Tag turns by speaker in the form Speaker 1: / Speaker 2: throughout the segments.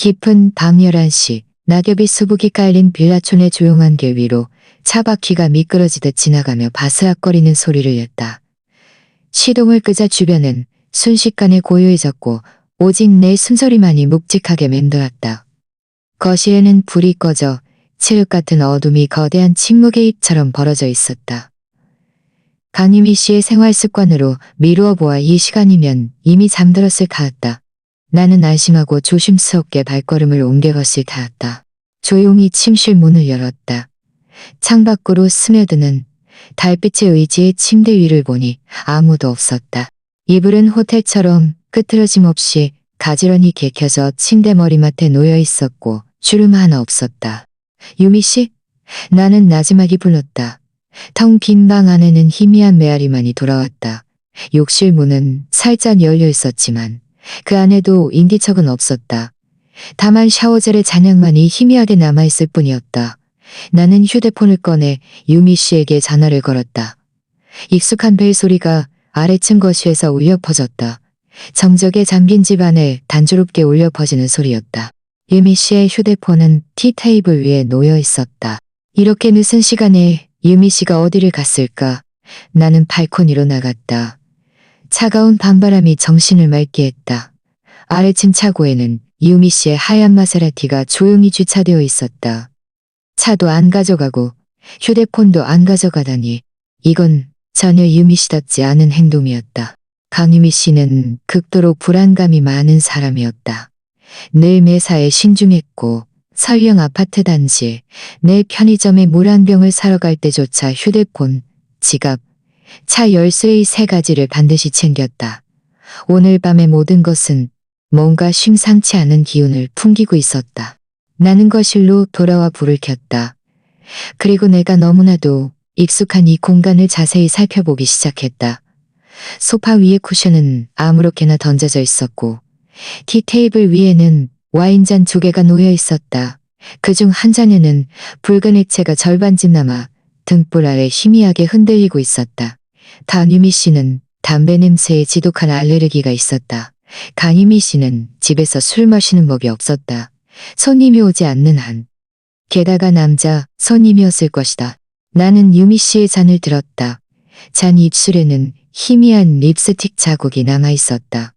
Speaker 1: 깊은 밤 11시 낙엽이 수북이 깔린 빌라촌의 조용한 길 위로 차 바퀴가 미끄러지듯 지나가며 바스락거리는 소리를 냈다. 시동을 끄자 주변은 순식간에 고요해졌고 오직 내 숨소리만이 묵직하게 맴돌았다. 거실에는 불이 꺼져 칠흑 같은 어둠이 거대한 침묵의 입처럼 벌어져 있었다. 강유미 씨의 생활 습관으로 미루어 보아 이 시간이면 이미 잠들었을 타였다. 나는 안심하고 조심스럽게 발걸음을 옮겨갔을 타였다. 조용히 침실 문을 열었다. 창밖으로 스며드는 달빛의 의지의 침대 위를 보니 아무도 없었다. 이불은 호텔처럼 끄트러짐 없이 가지런히 개켜져 침대 머리맡에 놓여 있었고 주름 하나 없었다. 유미 씨? 나는 나지막이 불렀다. 텅 빈 방 안에는 희미한 메아리만이 돌아왔다. 욕실 문은 살짝 열려 있었지만 그 안에도 인기척은 없었다. 다만 샤워젤의 잔향만이 희미하게 남아있을 뿐이었다. 나는 휴대폰을 꺼내 유미 씨에게 전화를 걸었다. 익숙한 벨소리가 아래층 거실에서 울려 퍼졌다. 정적에 잠긴 집안에 단조롭게 울려 퍼지는 소리였다. 유미 씨의 휴대폰은 티테이블 위에 놓여 있었다. 이렇게 늦은 시간에 유미 씨가 어디를 갔을까? 나는 발코니로 나갔다. 차가운 밤바람이 정신을 맑게 했다. 아래층 차고에는 유미 씨의 하얀 마세라티가 조용히 주차되어 있었다. 차도 안 가져가고 휴대폰도 안 가져가다니 이건 전혀 유미 씨답지 않은 행동이었다. 강유미 씨는 극도로 불안감이 많은 사람이었다. 늘 매사에 신중했고 서유형 아파트 단지, 내 편의점에 물 한 병을 사러 갈 때조차 휴대폰, 지갑, 차 열쇠의 세 가지를 반드시 챙겼다. 오늘 밤의 모든 것은 뭔가 심상치 않은 기운을 풍기고 있었다. 나는 거실로 돌아와 불을 켰다. 그리고 내가 너무나도 익숙한 이 공간을 자세히 살펴보기 시작했다. 소파 위의 쿠션은 아무렇게나 던져져 있었고 티테이블 위에는 와인잔 2개가 놓여 있었다. 그중 한 잔에는 붉은 액체가 절반쯤 남아 등불 아래 희미하게 흔들리고 있었다. 강유미 씨는 담배 냄새에 지독한 알레르기가 있었다. 강유미 씨는 집에서 술 마시는 법이 없었다. 손님이 오지 않는 한. 게다가 남자 손님이었을 것이다. 나는 유미 씨의 잔을 들었다. 잔 입술에는 희미한 립스틱 자국이 남아 있었다.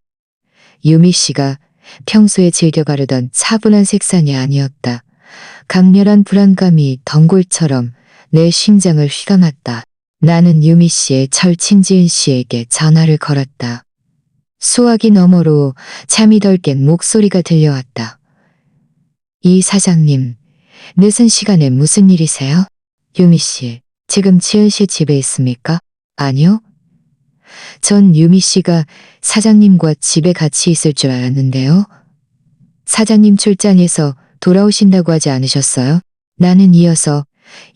Speaker 1: 유미 씨가 평소에 즐겨 바르던 차분한 색상이 아니었다. 강렬한 불안감이 덩굴처럼 내 심장을 휘감았다. 나는 유미 씨의 절친 지은 씨에게 전화를 걸었다. 수화기 너머로 잠이 덜 깬 목소리가 들려왔다. 이 사장님, 늦은 시간에 무슨 일이세요? 유미 씨, 지금 지은 씨 집에 있습니까? 아니요. 전 유미 씨가 사장님과 집에 같이 있을 줄 알았는데요. 사장님 출장에서 돌아오신다고 하지 않으셨어요? 나는 이어서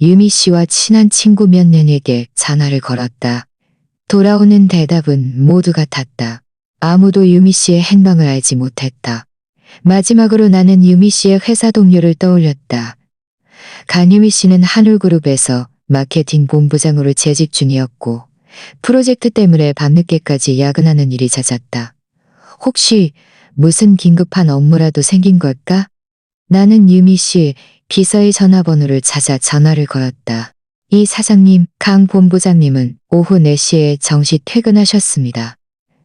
Speaker 1: 유미 씨와 친한 친구 몇 명에게 전화를 걸었다. 돌아오는 대답은 모두 같았다. 아무도 유미 씨의 행방을 알지 못했다. 마지막으로 나는 유미 씨의 회사 동료를 떠올렸다. 강유미 씨는 한울그룹에서 마케팅 본부장으로 재직 중이었고 프로젝트 때문에 밤늦게까지 야근하는 일이 잦았다. 혹시 무슨 긴급한 업무라도 생긴 걸까? 나는 유미 씨 비서의 전화번호를 찾아 전화를 걸었다. 이 사장님, 강 본부장님은 오후 4시에 정시 퇴근하셨습니다.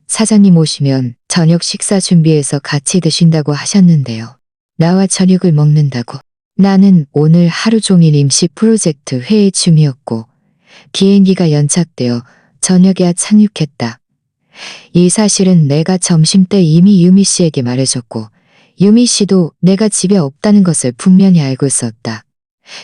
Speaker 1: 사장님 오시면 저녁 식사 준비해서 같이 드신다고 하셨는데요. 나와 저녁을 먹는다고. 나는 오늘 하루 종일 임시 프로젝트 회의 중이었고 비행기가 연착되어 저녁에야 착륙했다. 이 사실은 내가 점심때 이미 유미 씨에게 말해줬고 유미 씨도 내가 집에 없다는 것을 분명히 알고 있었다.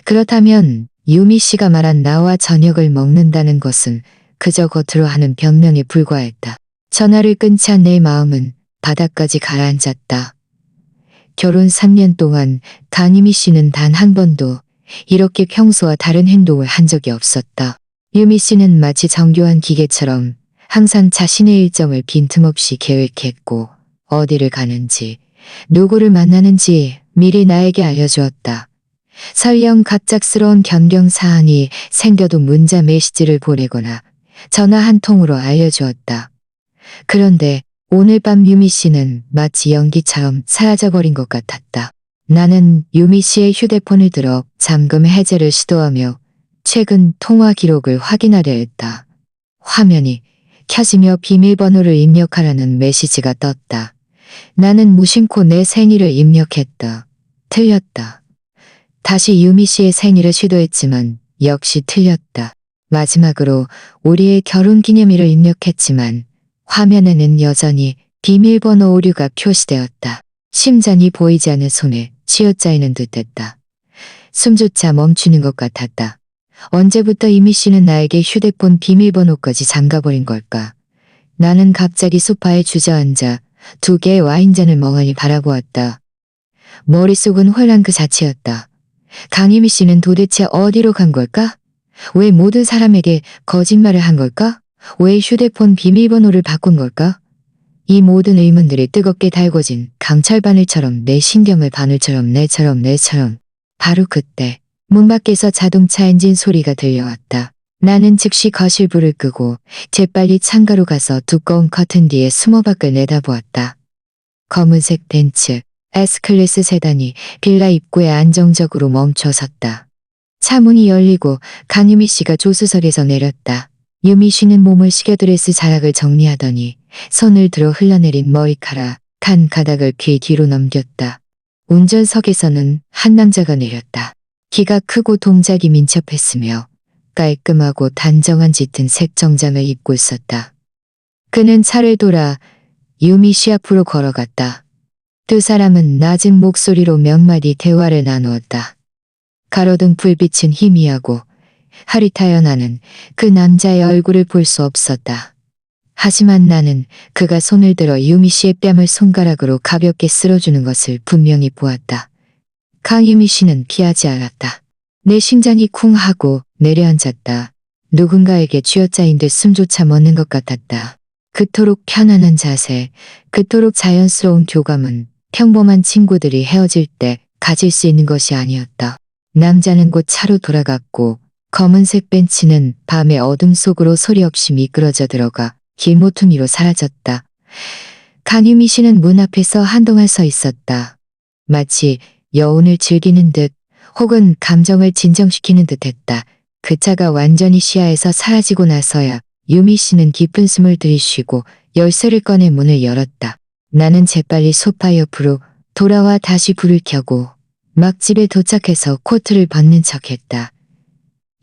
Speaker 1: 그렇다면 유미 씨가 말한 나와 저녁을 먹는다는 것은 그저 겉으로 하는 변명에 불과했다. 전화를 끊자 내 마음은 바닥까지 가라앉았다. 결혼 3년 동안 강유미 씨는 단 한 번도 이렇게 평소와 다른 행동을 한 적이 없었다. 유미 씨는 마치 정교한 기계처럼 항상 자신의 일정을 빈틈없이 계획했고 어디를 가는지 누구를 만나는지 미리 나에게 알려주었다. 설령 갑작스러운 변경사항이 생겨도 문자 메시지를 보내거나 전화 한 통으로 알려주었다. 그런데 오늘 밤 유미 씨는 마치 연기처럼 사라져버린 것 같았다. 나는 유미 씨의 휴대폰을 들어 잠금 해제를 시도하며 최근 통화 기록을 확인하려 했다. 화면이 켜지며 비밀번호를 입력하라는 메시지가 떴다. 나는 무심코 내 생일을 입력했다. 틀렸다. 다시 유미 씨의 생일을 시도했지만 역시 틀렸다. 마지막으로 우리의 결혼 기념일을 입력했지만 화면에는 여전히 비밀번호 오류가 표시되었다. 심장이 보이지 않는 손에 쥐어짜이는 듯했다. 숨조차 멈추는 것 같았다. 언제부터 이미 씨는 나에게 휴대폰 비밀번호까지 잠가버린 걸까? 나는 갑자기 소파에 주저앉아 2개의 와인잔을 멍하니 바라보았다. 머릿속은 혼란 그 자체였다. 강유미 씨는 도대체 어디로 간 걸까? 왜 모든 사람에게 거짓말을 한 걸까? 왜 휴대폰 비밀번호를 바꾼 걸까? 이 모든 의문들이 뜨겁게 달궈진 강철바늘처럼 내 신경을 바늘처럼 내처럼. 바로 그때 문 밖에서 자동차 엔진 소리가 들려왔다. 나는 즉시 거실 불을 끄고 재빨리 창가로 가서 두꺼운 커튼 뒤에 숨어 밖을 내다보았다. 검은색 벤츠, S클래스 세단이 빌라 입구에 안정적으로 멈춰섰다. 차 문이 열리고 강유미 씨가 조수석에서 내렸다. 유미 씨는 몸을 식여 드레스 자락을 정리하더니 손을 들어 흘러내린 머리카락 한 가닥을 귀 뒤로 넘겼다. 운전석에서는 한 남자가 내렸다. 키가 크고 동작이 민첩했으며 깔끔하고 단정한 짙은 색 정장을 입고 있었다. 그는 차를 돌아 유미 씨 앞으로 걸어갔다. 두 사람은 낮은 목소리로 몇 마디 대화를 나누었다. 가로등 불빛은 희미하고 흐릿하여 나는 그 남자의 얼굴을 볼 수 없었다. 하지만 나는 그가 손을 들어 유미 씨의 뺨을 손가락으로 가볍게 쓸어주는 것을 분명히 보았다. 강유미 씨는 피하지 않았다. 내 심장이 쿵 하고 내려앉았다. 누군가에게 쥐어짜인 듯 숨조차 멎는 것 같았다. 그토록 편안한 자세, 그토록 자연스러운 교감은 평범한 친구들이 헤어질 때 가질 수 있는 것이 아니었다. 남자는 곧 차로 돌아갔고 검은색 벤츠는 밤의 어둠 속으로 소리 없이 미끄러져 들어가 길모퉁이로 사라졌다. 강유미 씨는 문 앞에서 한동안 서 있었다. 마치 여운을 즐기는 듯 혹은 감정을 진정시키는 듯 했다. 그 차가 완전히 시야에서 사라지고 나서야 유미 씨는 깊은 숨을 들이쉬고 열쇠를 꺼내 문을 열었다. 나는 재빨리 소파 옆으로 돌아와 다시 불을 켜고 막 집에 도착해서 코트를 벗는 척했다.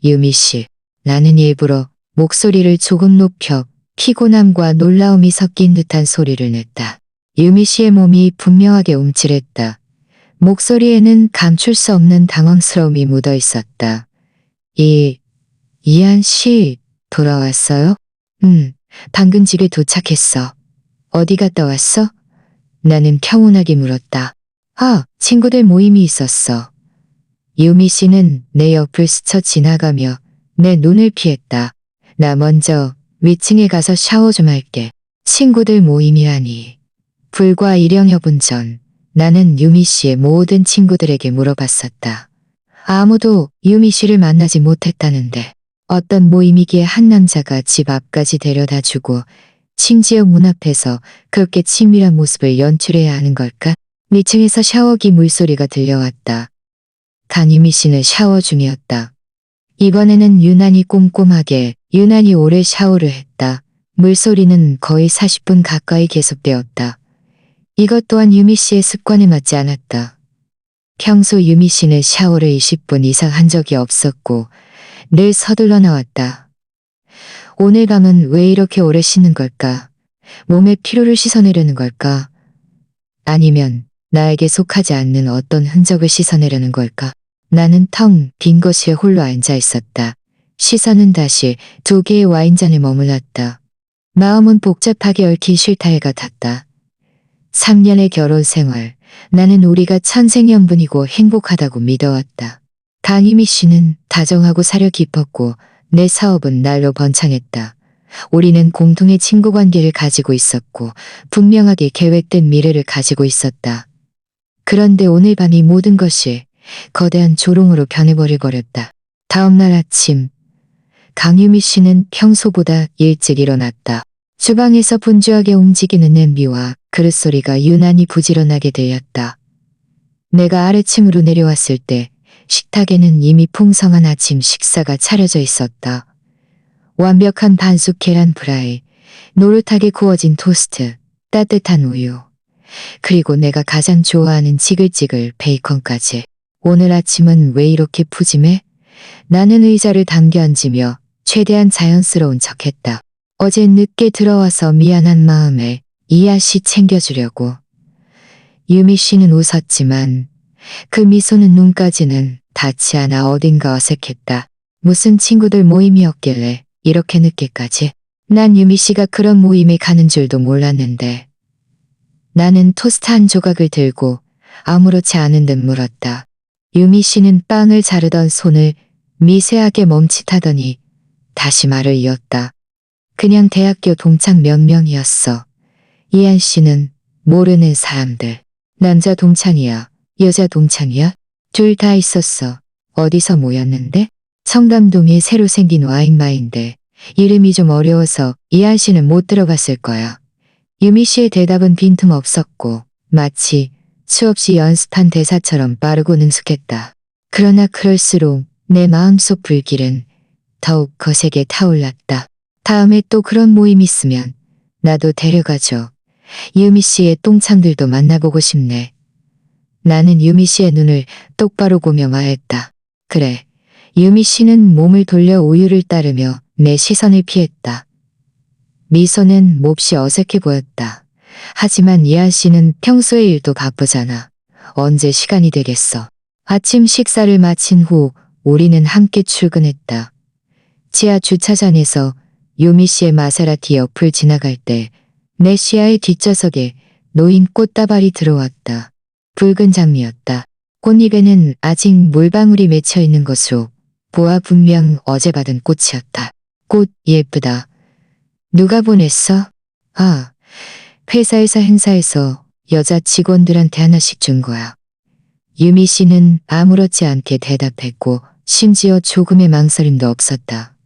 Speaker 1: 유미 씨, 나는 일부러 목소리를 조금 높여 피곤함과 놀라움이 섞인 듯한 소리를 냈다. 유미 씨의 몸이 분명하게 움찔했다. 목소리에는 감출 수 없는 당황스러움이 묻어 있었다. 이한 씨, 돌아왔어요? 방금 집에 도착했어. 어디 갔다 왔어? 나는 평온하게 물었다. 친구들 모임이 있었어. 유미 씨는 내 옆을 스쳐 지나가며 내 눈을 피했다. 나 먼저 위층에 가서 샤워 좀 할게. 친구들 모임이라니. 불과 1여여 분 전 나는 유미 씨의 모든 친구들에게 물어봤었다. 아무도 유미 씨를 만나지 못했다는데 어떤 모임이기에 한 남자가 집 앞까지 데려다 주고 심지어 문 앞에서 그렇게 친밀한 모습을 연출해야 하는 걸까? 2층에서 샤워기 물소리가 들려왔다. 강유미 씨는 샤워 중이었다. 이번에는 유난히 꼼꼼하게 유난히 오래 샤워를 했다. 물소리는 거의 40분 가까이 계속되었다. 이것 또한 유미 씨의 습관에 맞지 않았다. 평소 유미 씨는 샤워를 20분 이상 한 적이 없었고 늘 서둘러 나왔다. 오늘 밤은 왜 이렇게 오래 씻는 걸까? 몸의 피로를 씻어내려는 걸까? 아니면 나에게 속하지 않는 어떤 흔적을 씻어내려는 걸까? 나는 텅 빈 거실에 홀로 앉아 있었다. 시선은 다시 2개의 와인잔에 머물렀다. 마음은 복잡하게 얽힌 실타래 같았다. 3년의 결혼 생활, 나는 우리가 천생연분이고 행복하다고 믿어왔다. 강유미 씨는 다정하고 사려 깊었고 내 사업은 날로 번창했다. 우리는 공통의 친구 관계를 가지고 있었고 분명하게 계획된 미래를 가지고 있었다. 그런데 오늘 밤 이 모든 것이 거대한 조롱으로 변해버려버렸다. 다음 날 아침, 강유미 씨는 평소보다 일찍 일어났다. 주방에서 분주하게 움직이는 냄비와 그릇 소리가 유난히 부지런하게 들렸다. 내가 아래층으로 내려왔을 때 식탁에는 이미 풍성한 아침 식사가 차려져 있었다. 완벽한 반숙 계란 프라이, 노릇하게 구워진 토스트, 따뜻한 우유, 그리고 내가 가장 좋아하는 지글지글 베이컨까지. 오늘 아침은 왜 이렇게 푸짐해? 나는 의자를 당겨 앉으며 최대한 자연스러운 척했다. 어제 늦게 들어와서 미안한 마음에 이아 씨 챙겨주려고. 유미 씨는 웃었지만 그 미소는 눈까지는 닿지 않아 어딘가 어색했다. 무슨 친구들 모임이었길래 이렇게 늦게까지? 난 유미 씨가 그런 모임에 가는 줄도 몰랐는데. 나는 토스트 한 조각을 들고 아무렇지 않은 듯 물었다. 유미 씨는 빵을 자르던 손을 미세하게 멈칫하더니 다시 말을 이었다. 그냥 대학교 동창 몇 명이었어. 이한 씨는 모르는 사람들. 남자 동창이야? 여자 동창이야? 둘 다 있었어. 어디서 모였는데? 청담동에 새로 생긴 와인바인데 이름이 좀 어려워서 이한 씨는 못 들어봤을 거야. 유미 씨의 대답은 빈틈없었고 마치 수없이 연습한 대사처럼 빠르고 능숙했다. 그러나 그럴수록 내 마음속 불길은 더욱 거세게 타올랐다. 다음에 또 그런 모임 있으면 나도 데려가줘. 유미 씨의 똥창들도 만나보고 싶네. 나는 유미 씨의 눈을 똑바로 보며 말했다. 그래. 유미 씨는 몸을 돌려 우유를 따르며 내 시선을 피했다. 미소는 몹시 어색해 보였다. 하지만 이한 씨는 평소에 일도 바쁘잖아. 언제 시간이 되겠어. 아침 식사를 마친 후 우리는 함께 출근했다. 지하 주차장에서 유미 씨의 마세라티 옆을 지나갈 때 내 시야의 뒷좌석에 놓인 꽃다발이 들어왔다. 붉은 장미였다. 꽃잎에는 아직 물방울이 맺혀 있는 것으로 보아 분명 어제 받은 꽃이었다. 꽃 예쁘다. 누가 보냈어? 아, 회사에서 행사해서 여자 직원들한테 하나씩 준 거야. 유미 씨는 아무렇지 않게 대답했고 심지어 조금의 망설임도 없었다.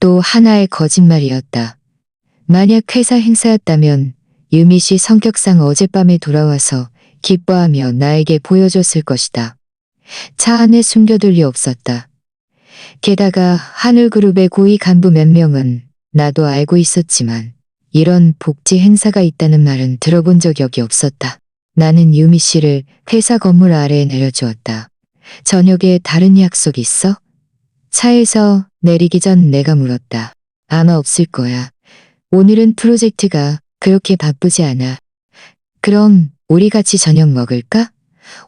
Speaker 1: 또 하나의 거짓말이었다. 만약 회사 행사였다면 유미 씨 성격상 어젯밤에 돌아와서 기뻐하며 나에게 보여줬을 것이다. 차 안에 숨겨둘 리 없었다. 게다가 하늘그룹의 고위 간부 몇 명은 나도 알고 있었지만 이런 복지 행사가 있다는 말은 들어본 적이 없었다. 나는 유미 씨를 회사 건물 아래에 내려주었다. 저녁에 다른 약속 있어? 차에서 내리기 전 내가 물었다. 아마 없을 거야. 오늘은 프로젝트가 그렇게 바쁘지 않아. 그럼 우리 같이 저녁 먹을까?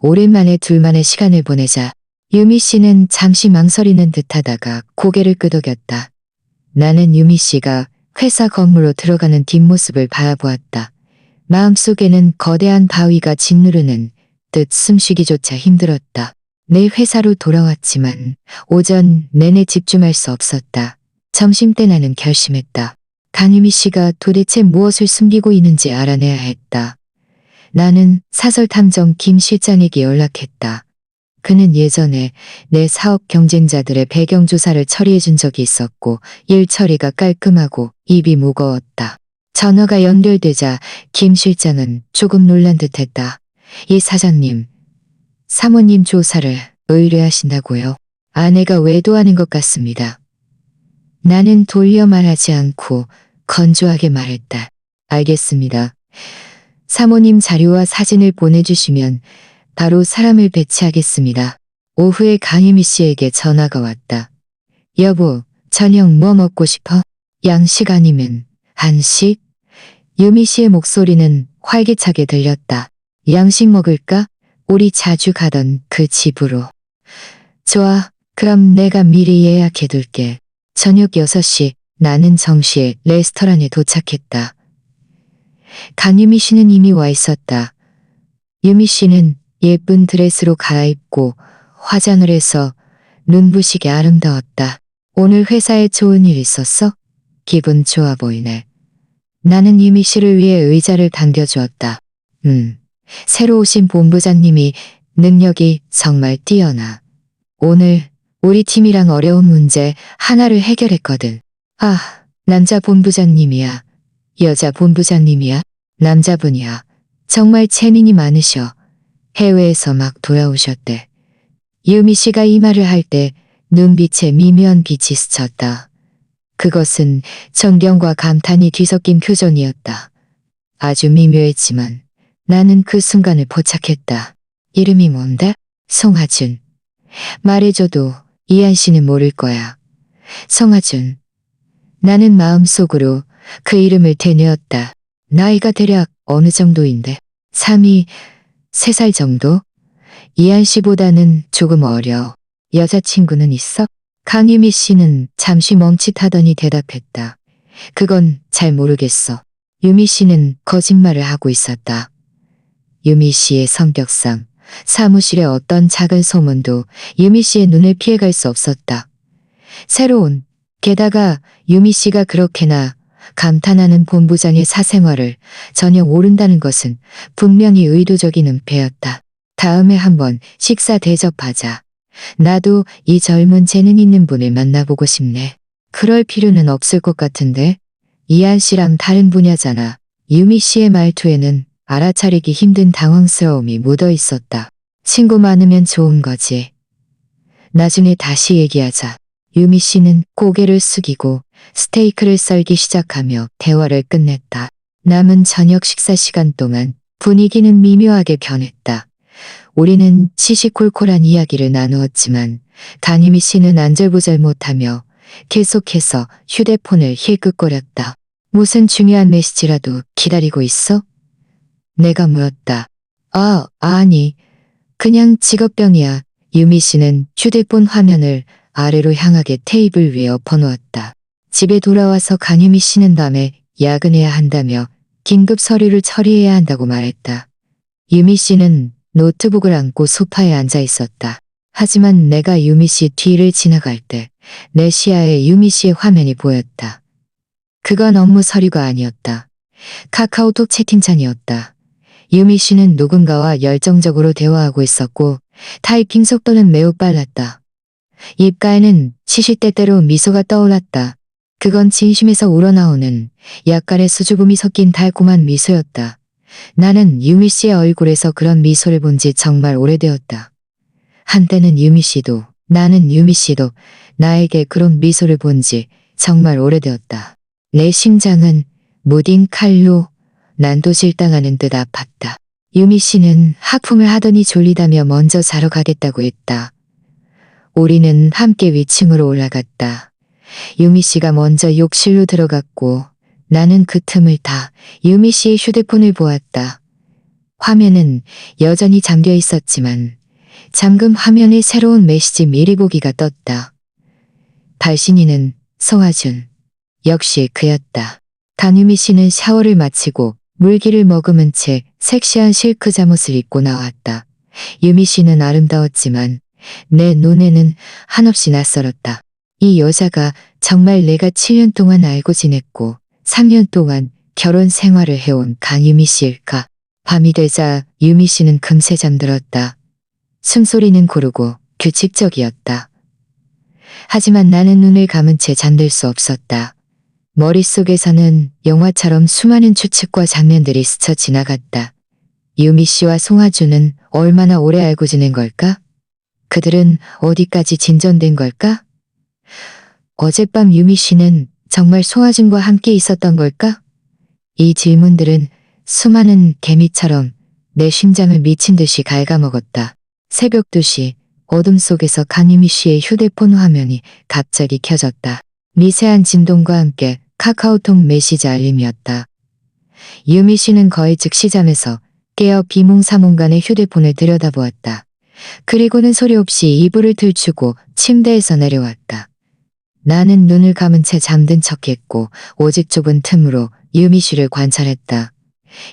Speaker 1: 오랜만에 둘만의 시간을 보내자. 유미 씨는 잠시 망설이는 듯하다가 고개를 끄덕였다. 나는 유미 씨가 회사 건물로 들어가는 뒷모습을 바라보았다. 마음속에는 거대한 바위가 짓누르는 듯 숨쉬기조차 힘들었다. 내 회사로 돌아왔지만 오전 내내 집중할 수 없었다. 점심때 나는 결심했다. 강유미 씨가 도대체 무엇을 숨기고 있는지 알아내야 했다. 나는 사설탐정 김 실장에게 연락했다. 그는 예전에 내 사업 경쟁자들의 배경조사를 처리해준 적이 있었고 일 처리가 깔끔하고 입이 무거웠다. 전화가 연결되자 김 실장은 조금 놀란 듯했다. 이 사장님, 사모님 조사를 의뢰하신다고요? 아내가 외도하는 것 같습니다. 나는 돌려 말하지 않고 건조하게 말했다. 알겠습니다. 사모님 자료와 사진을 보내주시면 바로 사람을 배치하겠습니다. 오후에 강유미 씨에게 전화가 왔다. 여보, 저녁 뭐 먹고 싶어? 양식 아니면 한식? 유미 씨의 목소리는 활기차게 들렸다. 양식 먹을까? 우리 자주 가던 그 집으로. 좋아, 그럼 내가 미리 예약해둘게. 저녁 6시 나는 정시에 레스토랑에 도착했다. 강유미 씨는 이미 와 있었다. 유미 씨는 예쁜 드레스로 갈아입고 화장을 해서 눈부시게 아름다웠다. 오늘 회사에 좋은 일 있었어? 기분 좋아 보이네. 나는 유미 씨를 위해 의자를 당겨주었다. 새로 오신 본부장님이 능력이 정말 뛰어나. 오늘 우리 팀이랑 어려운 문제 하나를 해결했거든. 아, 남자 본부장님이야? 여자 본부장님이야? 남자분이야. 정말 재능이 많으셔. 해외에서 막 돌아오셨대. 유미 씨가 이 말을 할 때 눈빛에 미묘한 빛이 스쳤다. 그것은 존경과 감탄이 뒤섞인 표정이었다. 아주 미묘했지만 나는 그 순간을 포착했다. 이름이 뭔데? 송하준. 말해줘도 이한 씨는 모를 거야. 송하준. 나는 마음속으로 그 이름을 되뇌었다. 나이가 대략 어느 정도인데? 3살 정도? 이한 씨보다는 조금 어려. 여자친구는 있어? 강유미 씨는 잠시 멈칫하더니 대답했다. 그건 잘 모르겠어. 유미 씨는 거짓말을 하고 있었다. 유미 씨의 성격상 사무실의 어떤 작은 소문도 유미 씨의 눈을 피해갈 수 없었다. 새로운, 게다가 유미 씨가 그렇게나 감탄하는 본부장의 사생활을 전혀 모른다는 것은 분명히 의도적인 은폐였다. 다음에 한번 식사 대접하자. 나도 이 젊은 재능 있는 분을 만나보고 싶네. 그럴 필요는 없을 것 같은데. 이한 씨랑 다른 분야잖아. 유미 씨의 말투에는 알아차리기 힘든 당황스러움이 묻어 있었다. 친구 많으면 좋은 거지. 나중에 다시 얘기하자. 유미 씨는 고개를 숙이고 스테이크를 썰기 시작하며 대화를 끝냈다. 남은 저녁 식사 시간 동안 분위기는 미묘하게 변했다. 우리는 시시콜콜한 이야기를 나누었지만 강유미 씨는 안절부절 못하며 계속해서 휴대폰을 힐끗거렸다. 무슨 중요한 메시지라도 기다리고 있어? 내가 물었다. 아니. 그냥 직업병이야. 유미 씨는 휴대폰 화면을 아래로 향하게 테이블 위에 엎어놓았다. 집에 돌아와서 강유미 씨는 밤에 야근해야 한다며 긴급 서류를 처리해야 한다고 말했다. 유미 씨는 노트북을 안고 소파에 앉아 있었다. 하지만 내가 유미 씨 뒤를 지나갈 때 내 시야에 유미 씨의 화면이 보였다. 그건 업무 서류가 아니었다. 카카오톡 채팅창이었다. 유미 씨는 누군가와 열정적으로 대화하고 있었고 타이핑 속도는 매우 빨랐다. 입가에는 시시때때로 미소가 떠올랐다. 그건 진심에서 우러나오는 약간의 수줍음이 섞인 달콤한 미소였다. 나는 유미 씨의 얼굴에서 그런 미소를 본 지 정말 오래되었다. 한때는 유미 씨도 나는 유미 씨도 나에게 그런 미소를 본 지 정말 오래되었다. 내 심장은 무딘 칼로 난도질당하는 듯 아팠다. 유미 씨는 하품을 하더니 졸리다며 먼저 자러 가겠다고 했다. 우리는 함께 위층으로 올라갔다. 유미 씨가 먼저 욕실로 들어갔고 나는 그 틈을 타 유미 씨의 휴대폰을 보았다. 화면은 여전히 잠겨 있었지만 잠금 화면에 새로운 메시지 미리 보기가 떴다. 발신인은 송하준. 역시 그였다. 강유미 씨는 샤워를 마치고 물기를 머금은 채 섹시한 실크 잠옷을 입고 나왔다. 유미 씨는 아름다웠지만 내 눈에는 한없이 낯설었다. 이 여자가 정말 내가 7년 동안 알고 지냈고 3년 동안 결혼 생활을 해온 강유미 씨일까? 밤이 되자 유미 씨는 금세 잠들었다. 숨소리는 고르고 규칙적이었다. 하지만 나는 눈을 감은 채 잠들 수 없었다. 머릿속에서는 영화처럼 수많은 추측과 장면들이 스쳐 지나갔다. 유미 씨와 송하준은 얼마나 오래 알고 지낸 걸까? 그들은 어디까지 진전된 걸까? 어젯밤 유미 씨는 정말 송하준과 함께 있었던 걸까? 이 질문들은 수많은 개미처럼 내 심장을 미친 듯이 갉아먹었다. 새벽 2시 어둠 속에서 강유미 씨의 휴대폰 화면이 갑자기 켜졌다. 미세한 진동과 함께 카카오톡 메시지 알림이었다. 유미 씨는 거의 즉시 잠에서 깨어 비몽사몽간에 휴대폰을 들여다보았다. 그리고는 소리 없이 이불을 들추고 침대에서 내려왔다. 나는 눈을 감은 채 잠든 척했고 오직 좁은 틈으로 유미 씨를 관찰했다.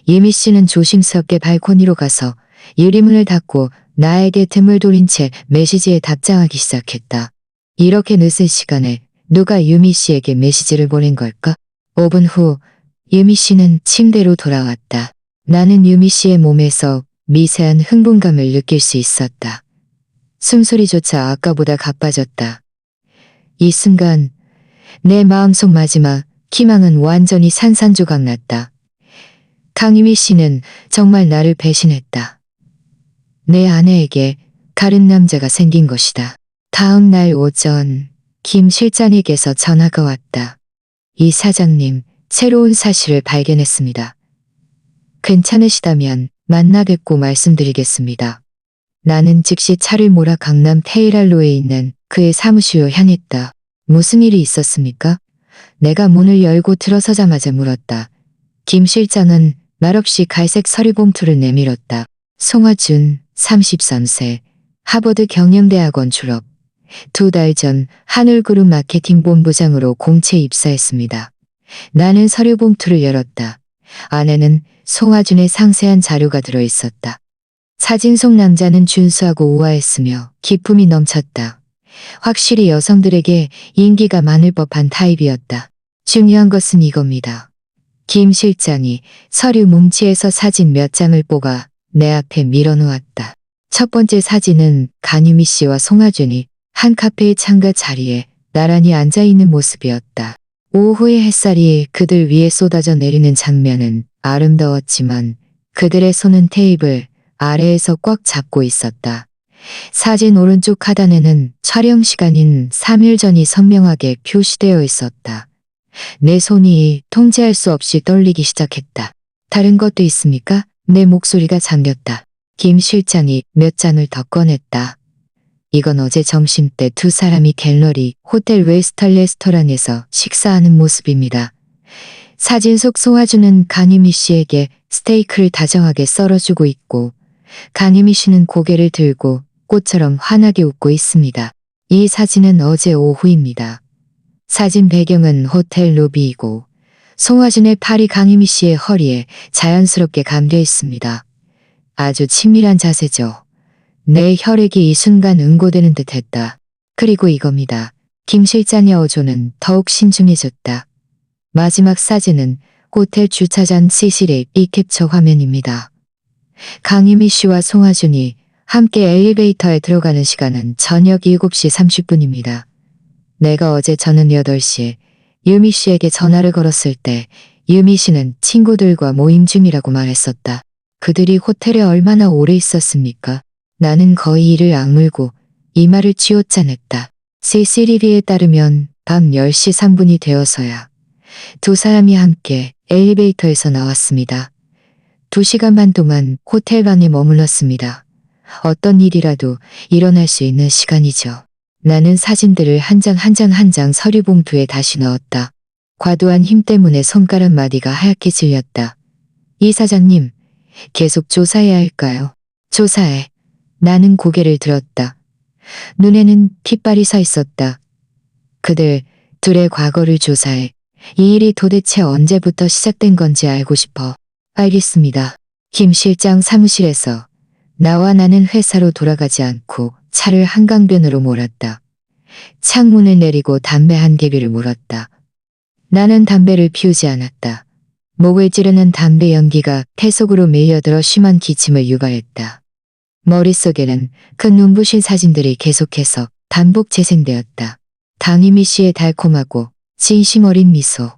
Speaker 1: 유미 씨는 조심스럽게 발코니로 가서 유리문을 닫고 나에게 등을 돌린 채 메시지에 답장하기 시작했다. 이렇게 늦은 시간에 누가 유미 씨에게 메시지를 보낸 걸까? 5분 후 유미 씨는 침대로 돌아왔다. 나는 유미 씨의 몸에서 미세한 흥분감을 느낄 수 있었다. 숨소리조차 아까보다 가빠졌다. 이 순간 내 마음속 마지막 희망은 완전히 산산조각 났다. 강유미 씨는 정말 나를 배신했다. 내 아내에게 다른 남자가 생긴 것이다. 다음 날 오전 김 실장에게서 전화가 왔다. 이 사장님, 새로운 사실을 발견했습니다. 괜찮으시다면 만나 뵙고 말씀드리겠습니다. 나는 즉시 차를 몰아 강남 테일알로에 있는 그의 사무실로 향했다. 무슨 일이 있었습니까? 내가 문을 열고 들어서자마자 물었다. 김 실장은 말없이 갈색 서류 봉투를 내밀었다. 송화준, 33세, 하버드 경영대학원 졸업. 2달 전 하늘그룹 마케팅 본부장으로 공채 입사했습니다. 나는 서류 봉투를 열었다. 안에는 송화준의 상세한 자료가 들어있었다. 사진 속 남자는 준수하고 우아했으며 기품이 넘쳤다. 확실히 여성들에게 인기가 많을 법한 타입이었다. 중요한 것은 이겁니다. 김 실장이 서류 뭉치에서 사진 몇 장을 뽑아 내 앞에 밀어놓았다. 첫 번째 사진은 강유미 씨와 송하준이 한 카페의 창가 자리에 나란히 앉아있는 모습이었다. 오후의 햇살이 그들 위에 쏟아져 내리는 장면은 아름다웠지만 그들의 손은 테이블 아래에서 꽉 잡고 있었다. 사진 오른쪽 하단에는 촬영 시간인 3일 전이 선명하게 표시되어 있었다. 내 손이 통제할 수 없이 떨리기 시작했다. 다른 것도 있습니까? 내 목소리가 잠겼다. 김 실장이 몇 장을 더 꺼냈다. 이건 어제 점심때 두 사람이 갤러리 호텔 웨스턴 레스토랑에서 식사하는 모습입니다. 사진 속 송하준은 강유미 씨에게 스테이크를 다정하게 썰어주고 있고 강유미 씨는 고개를 들고 꽃처럼 환하게 웃고 있습니다. 이 사진은 어제 오후입니다. 사진 배경은 호텔 로비이고 송하준의 팔이 강유미 씨의 허리에 자연스럽게 감겨 있습니다. 아주 친밀한 자세죠. 내 혈액이 이 순간 응고되는 듯 했다. 그리고 이겁니다. 김 실장의 어조는 더욱 신중해졌다. 마지막 사진은 호텔 주차장 CCTV 캡처 화면입니다. 강유미 씨와 송하준이 함께 엘리베이터에 들어가는 시간은 저녁 7시 30분입니다. 내가 어제 저녁 8시에 유미 씨에게 전화를 걸었을 때 유미 씨는 친구들과 모임 중이라고 말했었다. 그들이 호텔에 얼마나 오래 있었습니까? 나는 거의 이를 악물고 이 말을 쥐어짜냈다. CCTV에 따르면 밤 10시 3분이 되어서야 두 사람이 함께 엘리베이터에서 나왔습니다. 2시간 반 동안 호텔 방에 머물렀습니다. 어떤 일이라도 일어날 수 있는 시간이죠. 나는 사진들을 한 장 한 장 서류 봉투에 다시 넣었다. 과도한 힘 때문에 손가락 마디가 하얗게 질렸다. 이 사장님, 계속 조사해야 할까요? 조사해. 나는 고개를 들었다. 눈에는 핏발이 서 있었다. 그들 둘의 과거를 조사해. 이 일이 도대체 언제부터 시작된 건지 알고 싶어. 알겠습니다. 김 실장 사무실에서 나와 나는 회사로 돌아가지 않고 차를 한강변으로 몰았다. 창문을 내리고 담배 한 개비를 물었다. 나는 담배를 피우지 않았다. 목을 찌르는 담배 연기가 폐속으로 밀려들어 심한 기침을 유발했다. 머릿속에는 그 눈부신 사진들이 계속해서 반복 재생되었다. 강유미 씨의 달콤하고 진심 어린 미소.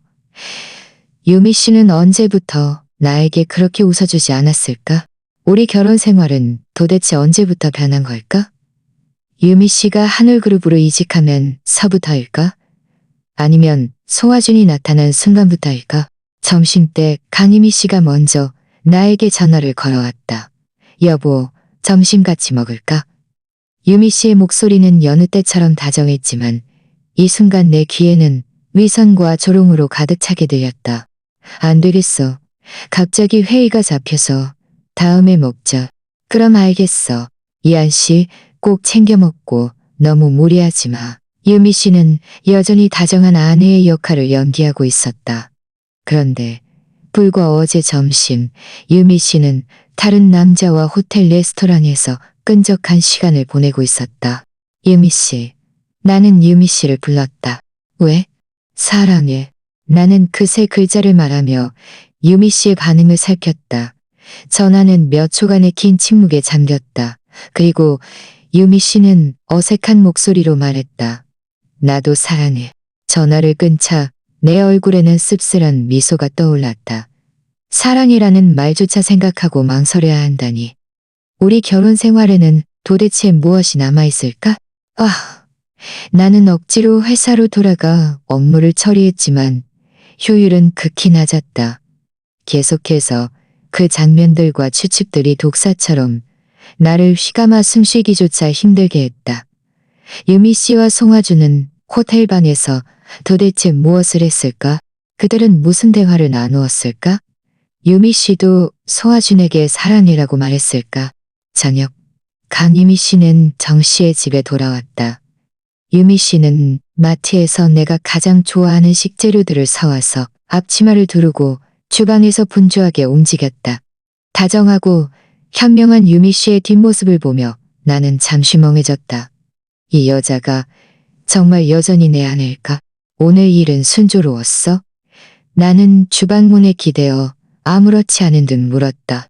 Speaker 1: 유미 씨는 언제부터 나에게 그렇게 웃어주지 않았을까? 우리 결혼 생활은 도대체 언제부터 변한 걸까? 유미 씨가 하늘그룹으로 이직하면 서부터일까? 아니면 송하준이 나타난 순간부터일까? 점심때 강유미 씨가 먼저 나에게 전화를 걸어왔다. 여보, 점심 같이 먹을까? 유미 씨의 목소리는 여느 때처럼 다정했지만 이 순간 내 귀에는 위선과 조롱으로 가득 차게 들렸다. 안 되겠어. 갑자기 회의가 잡혀서 다음에 먹자. 그럼 알겠어. 이한 씨 꼭 챙겨 먹고 너무 무리하지 마. 유미 씨는 여전히 다정한 아내의 역할을 연기하고 있었다. 그런데 불과 어제 점심 유미 씨는 다른 남자와 호텔 레스토랑에서 끈적한 시간을 보내고 있었다. 유미 씨. 나는 유미 씨를 불렀다. 왜? 사랑해. 나는 그 세 글자를 말하며 유미 씨의 반응을 살폈다. 전화는 몇 초간의 긴 침묵에 잠겼다. 그리고 유미 씨는 어색한 목소리로 말했다. 나도 사랑해. 전화를 끊자 내 얼굴에는 씁쓸한 미소가 떠올랐다. 사랑이라는 말조차 생각하고 망설여야 한다니. 우리 결혼 생활에는 도대체 무엇이 남아있을까? 나는 억지로 회사로 돌아가 업무를 처리했지만 효율은 극히 낮았다. 계속해서 그 장면들과 추측들이 독사처럼 나를 휘감아 숨쉬기조차 힘들게 했다. 유미 씨와 송하주는 호텔방에서 도대체 무엇을 했을까? 그들은 무슨 대화를 나누었을까? 유미 씨도 송하준에게 사랑이라고 말했을까? 저녁, 강유미 씨는 정 씨의 집에 돌아왔다. 유미 씨는 마트에서 내가 가장 좋아하는 식재료들을 사와서 앞치마를 두르고 주방에서 분주하게 움직였다. 다정하고 현명한 유미 씨의 뒷모습을 보며 나는 잠시 멍해졌다. 이 여자가 정말 여전히 내 아내일까? 오늘 일은 순조로웠어? 나는 주방문에 기대어 아무렇지 않은 듯 물었다.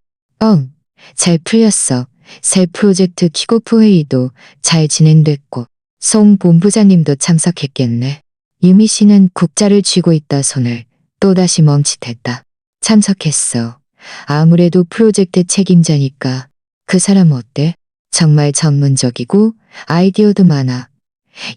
Speaker 1: 잘 풀렸어. 새 프로젝트 킥오프 회의도 잘 진행됐고 송 본부장님도 참석했겠네. 유미 씨는 국자를 쥐고 있다 손을 또다시 멈칫했다. 참석했어. 아무래도 프로젝트 책임자니까. 그 사람 어때? 정말 전문적이고 아이디어도 많아.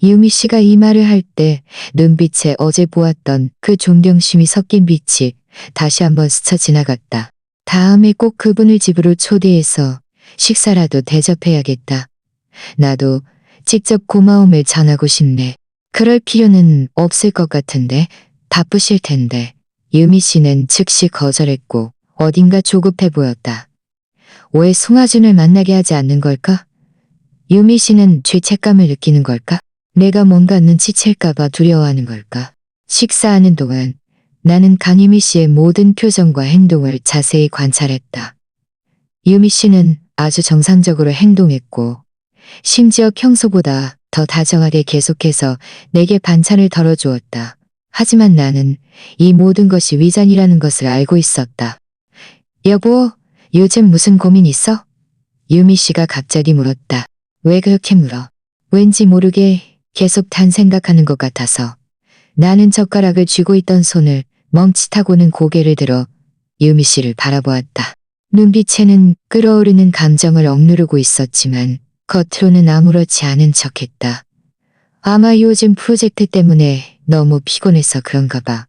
Speaker 1: 유미 씨가 이 말을 할 때 눈빛에 어제 보았던 그 존경심이 섞인 빛이 다시 한번 스쳐 지나갔다. 다음에 꼭 그분을 집으로 초대해서 식사라도 대접해야겠다. 나도 직접 고마움을 전하고 싶네. 그럴 필요는 없을 것 같은데 바쁘실 텐데. 유미 씨는 즉시 거절했고 어딘가 조급해 보였다. 왜 송하준을 만나게 하지 않는 걸까? 유미 씨는 죄책감을 느끼는 걸까? 내가 뭔가 눈치챌까봐 두려워하는 걸까? 식사하는 동안 나는 강유미 씨의 모든 표정과 행동을 자세히 관찰했다. 유미 씨는 아주 정상적으로 행동했고 심지어 평소보다 더 다정하게 계속해서 내게 반찬을 덜어주었다. 하지만 나는 이 모든 것이 위장이라는 것을 알고 있었다. 여보, 요즘 무슨 고민 있어? 유미 씨가 갑자기 물었다. 왜 그렇게 물어? 왠지 모르게 계속 단 생각하는 것 같아서. 나는 젓가락을 쥐고 있던 손을 멈칫하고는 고개를 들어 유미 씨를 바라보았다. 눈빛에는 끓어오르는 감정을 억누르고 있었지만 겉으로는 아무렇지 않은 척했다. 아마 요즘 프로젝트 때문에 너무 피곤해서 그런가 봐.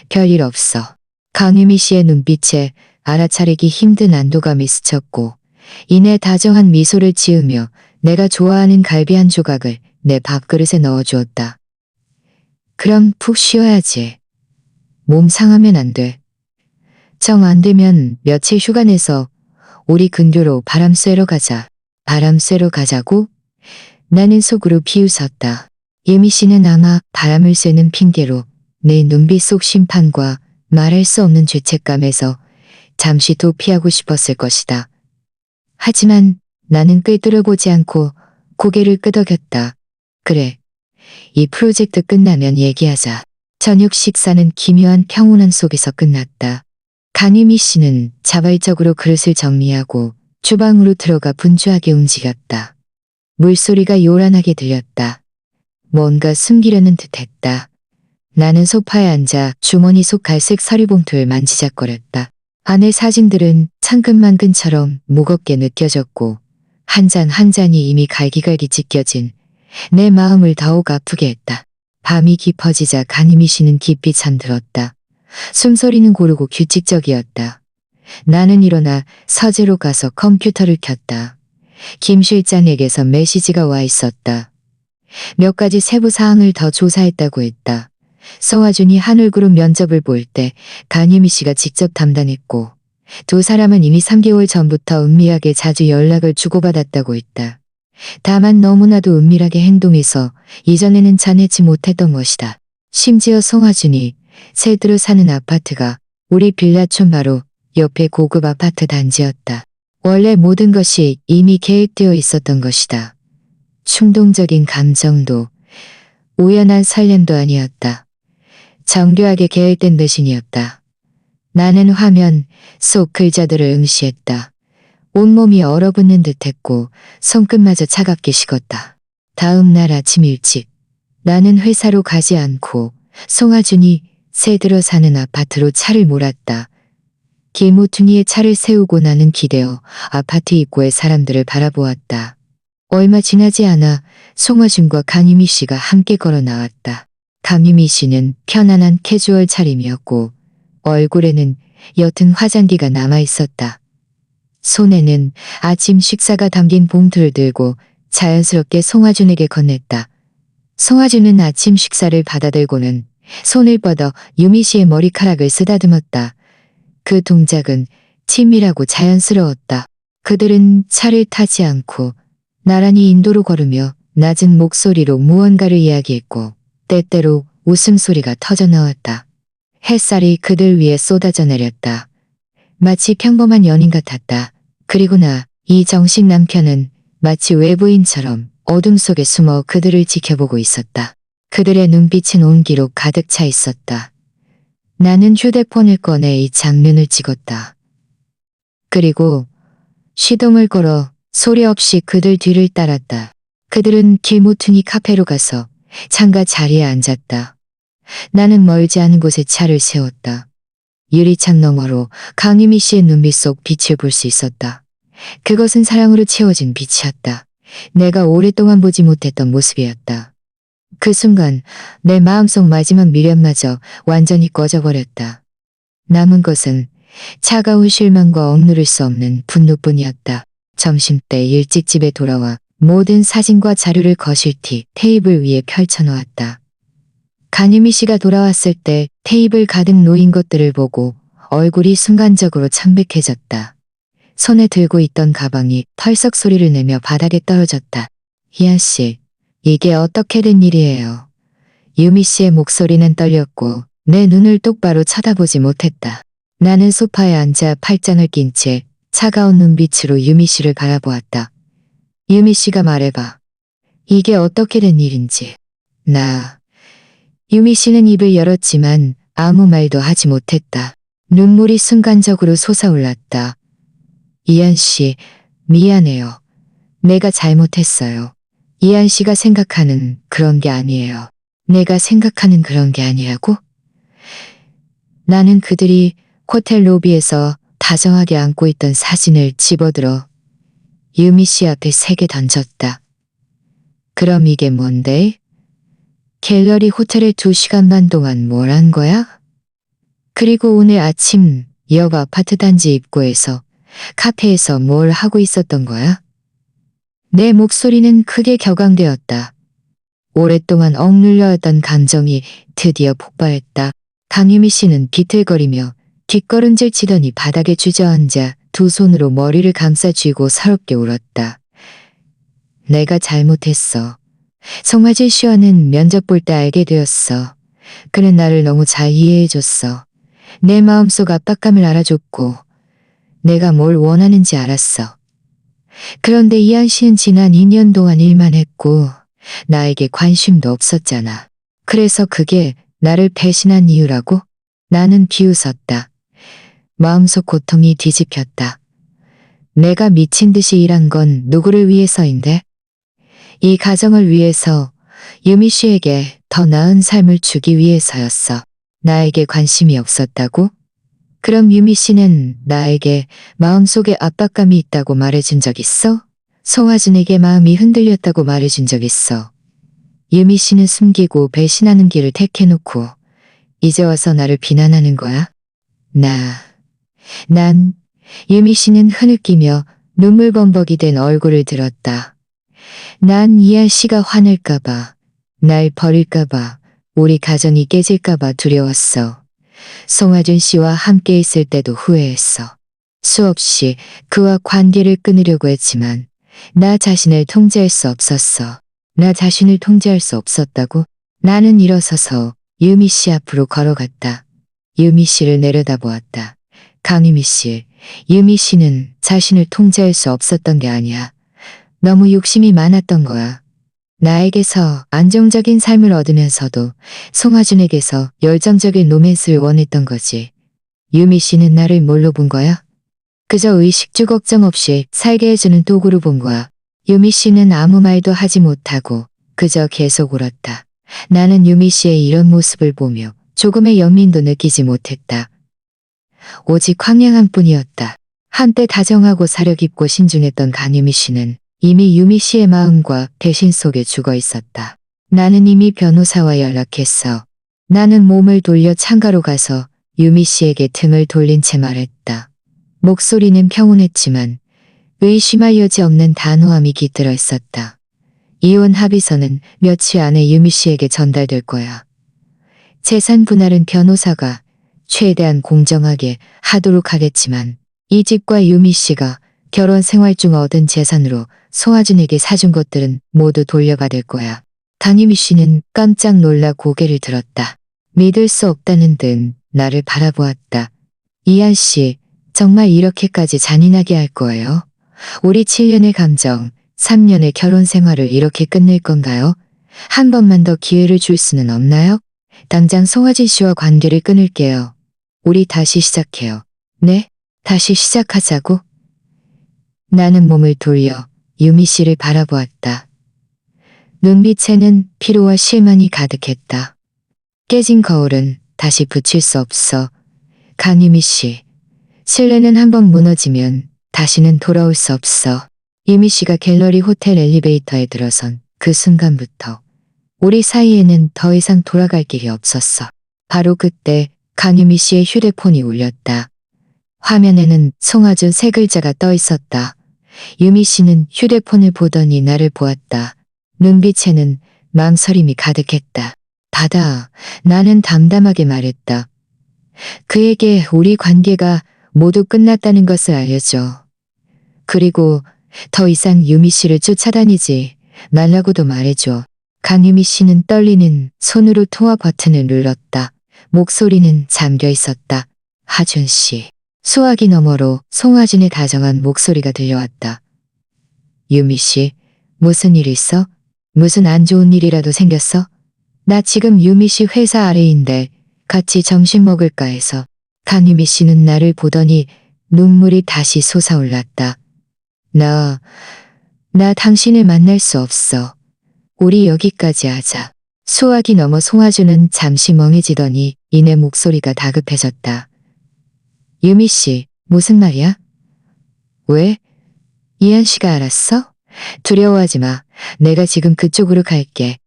Speaker 1: 별일 없어. 강유미 씨의 눈빛에 알아차리기 힘든 안도감이 스쳤고 이내 다정한 미소를 지으며 내가 좋아하는 갈비 한 조각을 내 밥그릇에 넣어주었다. 그럼 푹 쉬어야지. 몸 상하면 안 돼. 정 안 되면 며칠 휴가 내서 우리 근교로 바람 쐬러 가자. 바람 쐬러 가자고? 나는 속으로 비웃었다. 예미 씨는 아마 바람을 쐬는 핑계로 내 눈빛 속 심판과 말할 수 없는 죄책감에서 잠시 도피하고 싶었을 것이다. 하지만 나는 꿰뚫어보지 않고 고개를 끄덕였다. 그래. 이 프로젝트 끝나면 얘기하자. 저녁 식사는 기묘한 평온함 속에서 끝났다. 강유미 씨는 자발적으로 그릇을 정리하고 주방으로 들어가 분주하게 움직였다. 물소리가 요란하게 들렸다. 뭔가 숨기려는 듯했다. 나는 소파에 앉아 주머니 속 갈색 서류봉투를 만지작거렸다. 안의 사진들은 천근만근처럼 무겁게 느껴졌고 한 장 한 장이 이미 갈기갈기 찢겨진 내 마음을 더욱 아프게 했다. 밤이 깊어지자 강유미 씨는 깊이 잠들었다. 숨소리는 고르고 규칙적이었다. 나는 일어나 서재로 가서 컴퓨터를 켰다. 김 실장에게서 메시지가 와 있었다. 몇 가지 세부 사항을 더 조사했다고 했다. 송하준이 한울그룹 면접을 볼 때 강유미 씨가 직접 담당했고 두 사람은 이미 3개월 전부터 은밀하게 자주 연락을 주고받았다고 했다. 다만 너무나도 은밀하게 행동해서 이전에는 자네지 못했던 것이다. 심지어 송하준이 새 들어 사는 아파트가 우리 빌라촌 바로 옆에 고급 아파트 단지였다. 원래 모든 것이 이미 계획되어 있었던 것이다. 충동적인 감정도 우연한 설렘도 아니었다. 정교하게 계획된 배신이었다. 나는 화면 속 글자들을 응시했다. 온몸이 얼어붙는 듯했고 손끝마저 차갑게 식었다. 다음 날 아침 일찍 나는 회사로 가지 않고 송하준이 새 들어 사는 아파트로 차를 몰았다. 길모퉁이에 차를 세우고 나는 기대어 아파트 입구의 사람들을 바라보았다. 얼마 지나지 않아 송화준과 강유미 씨가 함께 걸어 나왔다. 강유미 씨는 편안한 캐주얼 차림이었고 얼굴에는 옅은 화장기가 남아 있었다. 손에는 아침 식사가 담긴 봉투를 들고 자연스럽게 송화준에게 건넸다. 송화준은 아침 식사를 받아들고는 손을 뻗어 유미 씨의 머리카락을 쓰다듬었다. 그 동작은 친밀하고 자연스러웠다. 그들은 차를 타지 않고 나란히 인도로 걸으며 낮은 목소리로 무언가를 이야기했고 때때로 웃음소리가 터져 나왔다. 햇살이 그들 위에 쏟아져 내렸다. 마치 평범한 연인 같았다. 그리고 이 정식 남편은 마치 외부인처럼 어둠 속에 숨어 그들을 지켜보고 있었다. 그들의 눈빛은 온기로 가득 차 있었다. 나는 휴대폰을 꺼내 이 장면을 찍었다. 그리고 시동을 걸어 소리 없이 그들 뒤를 따랐다. 그들은 길모퉁이 카페로 가서 창가 자리에 앉았다. 나는 멀지 않은 곳에 차를 세웠다. 유리창 너머로 강유미 씨의 눈빛 속 빛을 볼 수 있었다. 그것은 사랑으로 채워진 빛이었다. 내가 오랫동안 보지 못했던 모습이었다. 그 순간 내 마음속 마지막 미련마저 완전히 꺼져버렸다. 남은 것은 차가운 실망과 억누를 수 없는 분노뿐이었다. 점심때 일찍 집에 돌아와 모든 사진과 자료를 거실티 테이블 위에 펼쳐놓았다. 강유미 씨가 돌아왔을 때 테이블 가득 놓인 것들을 보고 얼굴이 순간적으로 창백해졌다. 손에 들고 있던 가방이 털썩 소리를 내며 바닥에 떨어졌다. 희안 씨, 이게 어떻게 된 일이에요? 유미 씨의 목소리는 떨렸고 내 눈을 똑바로 쳐다보지 못했다. 나는 소파에 앉아 팔짱을 낀 채 차가운 눈빛으로 유미 씨를 바라보았다. 유미 씨가 말해봐. 이게 어떻게 된 일인지. 유미 씨는 입을 열었지만 아무 말도 하지 못했다. 눈물이 순간적으로 솟아올랐다. 이한 씨, 미안해요. 내가 잘못했어요. 이한 씨가 생각하는 그런 게 아니에요. 내가 생각하는 그런 게 아니라고? 나는 그들이 호텔 로비에서 다정하게 안고 있던 사진을 집어들어 유미 씨 앞에 3개 던졌다. 그럼 이게 뭔데? 갤러리 호텔에 2시간 반 동안 뭘 한 거야? 그리고 오늘 아침 역 아파트 단지 입구에서 카페에서 뭘 하고 있었던 거야? 내 목소리는 크게 격앙되었다. 오랫동안 억눌려왔던 감정이 드디어 폭발했다. 강유미 씨는 비틀거리며 뒷걸음질 치더니 바닥에 주저앉아 두 손으로 머리를 감싸 쥐고 서럽게 울었다. 내가 잘못했어. 송화진 씨와는 면접 볼 때 알게 되었어. 그는 나를 너무 잘 이해해줬어. 내 마음속 압박감을 알아줬고 내가 뭘 원하는지 알았어. 그런데 이한 씨는 지난 2년 동안 일만 했고 나에게 관심도 없었잖아. 그래서 그게 나를 배신한 이유라고? 나는 비웃었다. 마음속 고통이 뒤집혔다. 내가 미친 듯이 일한 건 누구를 위해서인데? 이 가정을 위해서, 유미 씨에게 더 나은 삶을 주기 위해서였어. 나에게 관심이 없었다고? 그럼 유미 씨는 나에게 마음속에 압박감이 있다고 말해준 적 있어? 송화준에게 마음이 흔들렸다고 말해준 적 있어. 유미 씨는 숨기고 배신하는 길을 택해놓고 이제 와서 나를 비난하는 거야? 난 유미 씨는 흐느끼며 눈물범벅이 된 얼굴을 들었다. 난 이한 씨가 화낼까봐, 날 버릴까봐, 우리 가정이 깨질까봐 두려웠어. 송화준 씨와 함께 있을 때도 후회했어. 수없이 그와 관계를 끊으려고 했지만 나 자신을 통제할 수 없었어. 나 자신을 통제할 수 없었다고? 나는 일어서서 유미 씨 앞으로 걸어갔다. 유미 씨를 내려다보았다. 강유미 씨, 유미 씨는 자신을 통제할 수 없었던 게 아니야. 너무 욕심이 많았던 거야. 나에게서 안정적인 삶을 얻으면서도 송화준에게서 열정적인 로맨스를 원했던 거지. 유미 씨는 나를 뭘로 본 거야? 그저 의식주 걱정 없이 살게 해주는 도구로 본 거야. 유미 씨는 아무 말도 하지 못하고 그저 계속 울었다. 나는 유미 씨의 이런 모습을 보며 조금의 연민도 느끼지 못했다. 오직 황량한 뿐이었다. 한때 다정하고 사려 깊고 신중했던 강유미 씨는 이미 유미 씨의 마음과 배신 속에 죽어 있었다. 나는 이미 변호사와 연락했어. 나는 몸을 돌려 창가로 가서 유미 씨에게 등을 돌린 채 말했다. 목소리는 평온했지만 의심할 여지 없는 단호함이 깃들어 있었다. 이혼 합의서는 며칠 안에 유미 씨에게 전달될 거야. 재산 분할은 변호사가 최대한 공정하게 하도록 하겠지만 이 집과 유미 씨가 결혼 생활 중 얻은 재산으로 송하준에게 사준 것들은 모두 돌려받을 거야. 강유미 씨는 깜짝 놀라 고개를 들었다. 믿을 수 없다는 듯 나를 바라보았다. 이한 씨, 정말 이렇게까지 잔인하게 할 거예요? 우리 7년의 감정, 3년의 결혼 생활을 이렇게 끝낼 건가요? 한 번만 더 기회를 줄 수는 없나요? 당장 송하진 씨와 관계를 끊을게요. 우리 다시 시작해요. 네? 다시 시작하자고? 나는 몸을 돌려 유미 씨를 바라보았다. 눈빛에는 피로와 실망이 가득했다. 깨진 거울은 다시 붙일 수 없어. 강유미 씨, 신뢰는 한번 무너지면 다시는 돌아올 수 없어. 유미 씨가 갤러리 호텔 엘리베이터에 들어선 그 순간부터 우리 사이에는 더 이상 돌아갈 길이 없었어. 바로 그때 강유미 씨의 휴대폰이 울렸다. 화면에는 송하준 세 글자가 떠 있었다. 유미 씨는 휴대폰을 보더니 나를 보았다. 눈빛에는 망설임이 가득했다. 받아. 나는 담담하게 말했다. 그에게 우리 관계가 모두 끝났다는 것을 알려줘. 그리고 더 이상 유미 씨를 쫓아다니지 말라고도 말해줘. 강유미 씨는 떨리는 손으로 통화 버튼을 눌렀다. 목소리는 잠겨 있었다. 하준 씨. 수화기 너머로 송하준의 다정한 목소리가 들려왔다. 유미 씨, 무슨 일 있어? 무슨 안 좋은 일이라도 생겼어? 나 지금 유미 씨 회사 아래인데 같이 점심 먹을까 해서. 강유미 씨는 나를 보더니 눈물이 다시 솟아올랐다. 나 당신을 만날 수 없어. 우리 여기까지 하자. 수화기 너머 송하준은 잠시 멍해지더니 이내 목소리가 다급해졌다. 유미 씨, 무슨 말이야? 왜? 이한 씨가 알았어? 두려워하지 마. 내가 지금 그쪽으로 갈게.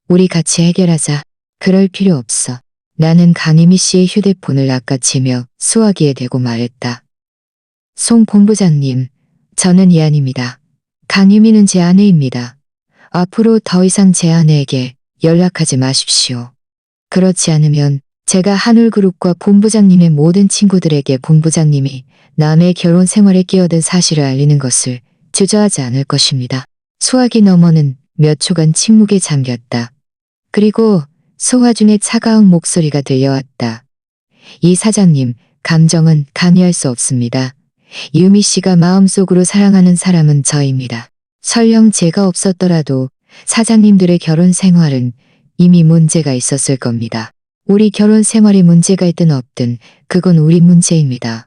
Speaker 1: 우리 같이 해결하자. 그럴 필요 없어. 나는 강유미 씨의 휴대폰을 낚아채며 수화기에 대고 말했다. 송 본부장님, 저는 이한입니다. 강유미는 제 아내입니다. 앞으로 더 이상 제 아내에게 연락하지 마십시오. 그렇지 않으면 제가 한울그룹과 본부장님의 모든 친구들에게 본부장님이 남의 결혼 생활에 끼어든 사실을 알리는 것을 주저하지 않을 것입니다. 수화기 너머는 몇 초간 침묵에 잠겼다. 그리고 송하준의 차가운 목소리가 들려왔다. 이 사장님, 감정은 강요할 수 없습니다. 유미 씨가 마음속으로 사랑하는 사람은 저입니다. 설령 제가 없었더라도 사장님들의 결혼 생활은 이미 문제가 있었을 겁니다. 우리 결혼 생활에 문제가 있든 없든 그건 우리 문제입니다.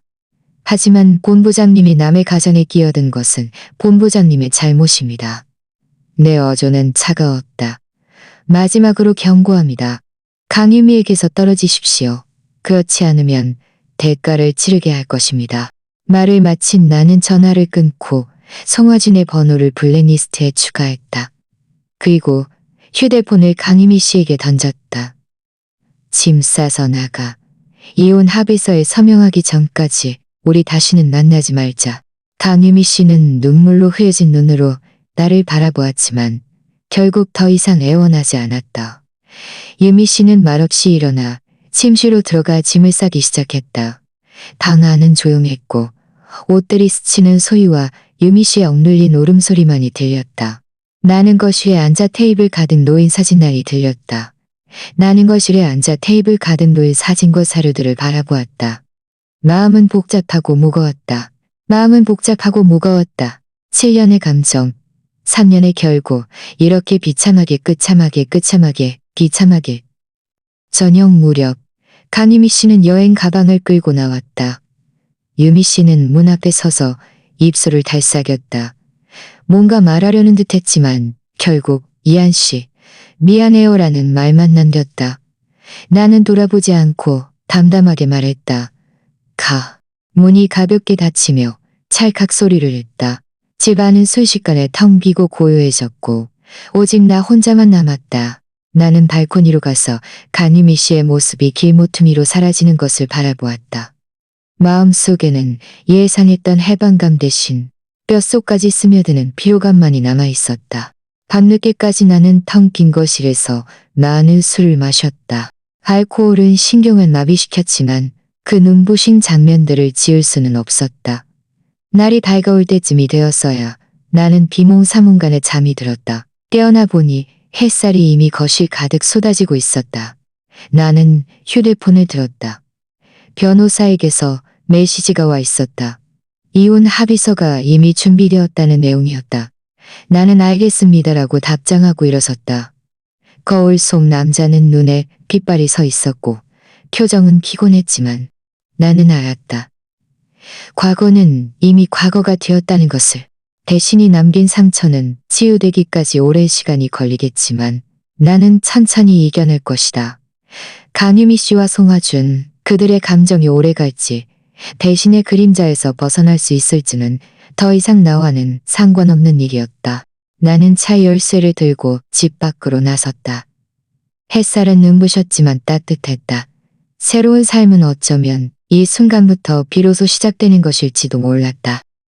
Speaker 1: 하지만 본부장님이 남의 가정에 끼어든 것은 본부장님의 잘못입니다. 내 어조는 차가웠다. 마지막으로 경고합니다. 강유미에게서 떨어지십시오. 그렇지 않으면 대가를 치르게 할 것입니다. 말을 마친 나는 전화를 끊고 송하준의 번호를 블랙리스트에 추가했다. 그리고 휴대폰을 강유미 씨에게 던졌다. 짐 싸서 나가. 이혼 합의서에 서명하기 전까지 우리 다시는 만나지 말자. 강유미 씨는 눈물로 흐여진 눈으로 나를 바라보았지만 결국 더 이상 애원하지 않았다. 유미 씨는 말없이 일어나 침실로 들어가 짐을 싸기 시작했다. 방 안은 조용했고 옷들이 스치는 소리와 유미 씨의 억눌린 울음소리만이 들렸다. 나는 거실에 앉아 테이블 가득 놓인 사진날이 들렸다. 나는 거실에 앉아 테이블 가득 놓인 사진과 사료들을 바라보았다. 마음은 복잡하고 무거웠다. 7년의 감정, 3년의 결국, 이렇게 비참하게 비참하게. 저녁 무렵, 강유미 씨는 여행 가방을 끌고 나왔다. 유미 씨는 문 앞에 서서 입술을 달싹였다. 뭔가 말하려는 듯 했지만 결국 이한 씨, 미안해요라는 말만 남겼다. 나는 돌아보지 않고 담담하게 말했다. 가. 문이 가볍게 닫히며 찰칵 소리를 냈다. 집 안은 순식간에 텅 비고 고요해졌고 오직 나 혼자만 남았다. 나는 발코니로 가서 간유미 씨의 모습이 길모퉁이로 사라지는 것을 바라보았다. 마음속에는 예상했던 해방감 대신 뼛속까지 스며드는 피로감만이 남아있었다. 밤늦게까지 나는 텅 빈 거실에서 많은 술을 마셨다. 알코올은 신경을 마비시켰지만 그 눈부신 장면들을 지울 수는 없었다. 날이 밝아올 때쯤이 되었어야 나는 비몽사몽간에 잠이 들었다. 깨어나 보니 햇살이 이미 거실 가득 쏟아지고 있었다. 나는 휴대폰을 들었다. 변호사에게서 메시지가 와 있었다. 이혼 합의서가 이미 준비되었다는 내용이었다. 나는 알겠습니다라고 답장하고 일어섰다. 거울 속 남자는 눈에 핏발이 서 있었고 표정은 피곤했지만 나는 알았다. 과거는 이미 과거가 되었다는 것을. 대신이 남긴 상처는 치유되기까지 오랜 시간이 걸리겠지만 나는 천천히 이겨낼 것이다. 간유미 씨와 송하준, 그들의 감정이 오래 갈지 대신의 그림자에서 벗어날 수 있을지는 더 이상 나와는 상관없는 일이었다. 나는 차 열쇠를 들고 집 밖으로 나섰다. 햇살은 눈부셨지만 따뜻했다. 새로운 삶은 어쩌면 이 순간부터 비로소 시작되는 것일지도 몰랐다.